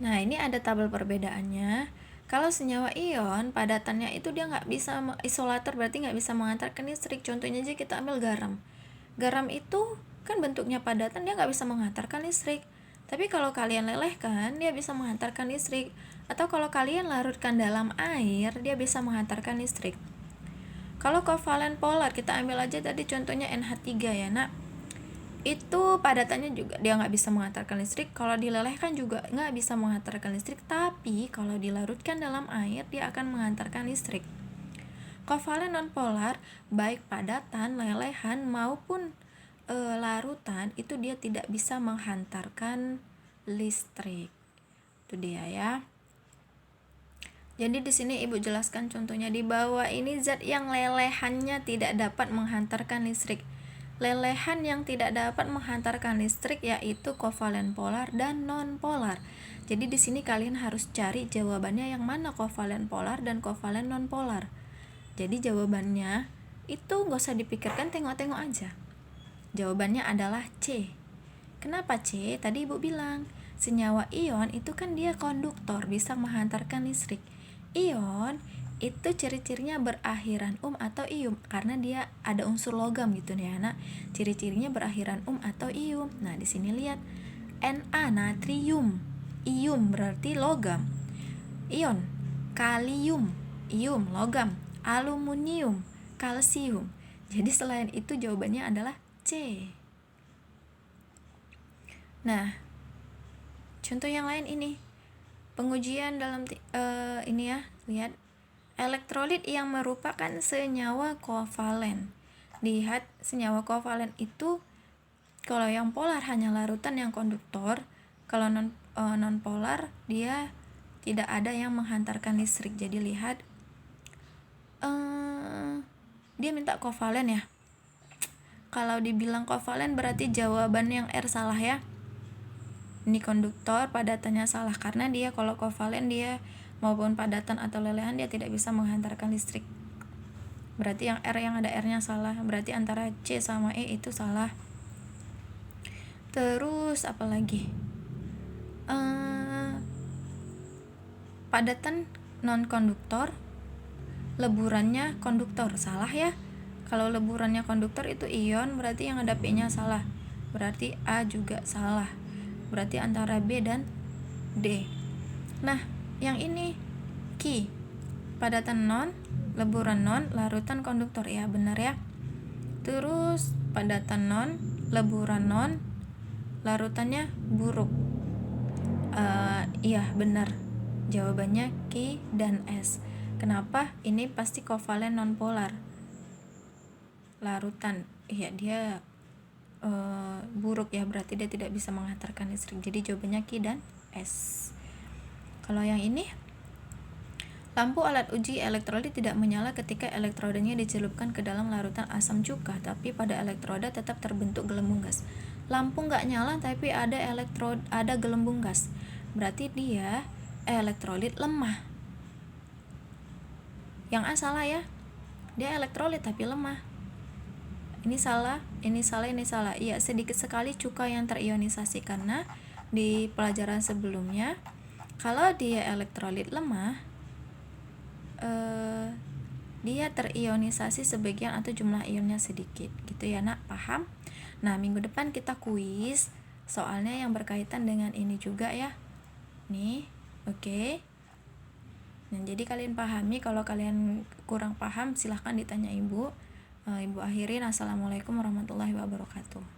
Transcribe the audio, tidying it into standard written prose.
Nah, ini ada tabel perbedaannya. Kalau senyawa ion, padatannya itu dia nggak bisa, isolator berarti nggak bisa mengantarkan listrik. Contohnya aja kita ambil garam. Garam itu kan bentuknya padatan, dia nggak bisa mengantarkan listrik. Tapi kalau kalian lelehkan, dia bisa mengantarkan listrik. Atau kalau kalian larutkan dalam air, dia bisa mengantarkan listrik. Kalau kovalen polar, kita ambil aja tadi contohnya NH3 ya nak. Itu padatannya juga dia nggak bisa mengantarkan listrik. Kalau dilelehkan juga nggak bisa mengantarkan listrik, tapi kalau dilarutkan dalam air dia akan mengantarkan listrik. Kovalen nonpolar, baik padatan, lelehan maupun larutan, itu dia tidak bisa menghantarkan listrik. Itu dia ya. Jadi di sini Ibu jelaskan contohnya di bawah ini zat yang lelehannya tidak dapat menghantarkan listrik. Lelehan yang tidak dapat menghantarkan listrik yaitu kovalen polar dan non-polar. Jadi di sini kalian harus cari jawabannya yang mana kovalen polar dan kovalen non-polar. Jadi jawabannya itu nggak usah dipikirkan, tengok-tengok aja. Jawabannya adalah C. Kenapa C? Tadi Ibu bilang senyawa ion itu kan dia konduktor, bisa menghantarkan listrik. Ion itu ciri-cirinya berakhiran atau ium karena dia ada unsur logam gitu nih anak. Ciri-cirinya berakhiran atau ium. Nah, di sini lihat Na natrium. Ium berarti logam. Ion kalium, ium logam. Aluminium, kalsium. Jadi selain itu jawabannya adalah C. Nah, contoh yang lain ini. Pengujian dalam ini ya, lihat elektrolit yang merupakan senyawa kovalen. Lihat senyawa kovalen itu kalau yang polar hanya larutan yang konduktor, kalau non polar dia tidak ada yang menghantarkan listrik. Jadi lihat dia minta kovalen ya. Kalau dibilang kovalen berarti jawaban yang R salah ya. Ini konduktor, padatannya salah karena dia kalau kovalen dia maupun padatan atau lelehan dia tidak bisa menghantarkan listrik. Berarti yang R, yang ada R-nya salah. Berarti antara C sama E itu salah. Terus apa lagi? Padatan non konduktor, leburannya konduktor, salah ya. Kalau leburannya konduktor itu ion, berarti yang ada P-nya salah. Berarti A juga salah. Berarti antara B dan D. Nah, yang ini Q, padatan non, leburan non, larutan konduktor, ya benar ya. Terus padatan non, leburan non, larutannya buruk. Iya benar, jawabannya Q dan S. Kenapa? Ini pasti kovalen non polar, larutan. Iya dia buruk ya, berarti dia tidak bisa menghantarkan listrik. Jadi jawabannya Q dan S. Kalau yang ini, lampu alat uji elektrolit tidak menyala ketika elektrodanya dicelupkan ke dalam larutan asam cuka, tapi pada elektroda tetap terbentuk gelembung gas. Lampu nggak nyala tapi ada gelembung gas. Berarti dia elektrolit lemah. Yang A salah ya. Dia elektrolit tapi lemah. Ini salah, ini salah, ini salah. Iya, sedikit sekali cuka yang terionisasi karena di pelajaran sebelumnya kalau dia elektrolit lemah dia terionisasi sebagian atau jumlah ionnya sedikit gitu ya nak, paham? Nah, minggu depan kita kuis soalnya yang berkaitan dengan ini juga ya nih, oke? Nah, jadi kalian pahami. Kalau kalian kurang paham silahkan ditanya ibu. Ibu akhirin. Assalamualaikum warahmatullahi wabarakatuh.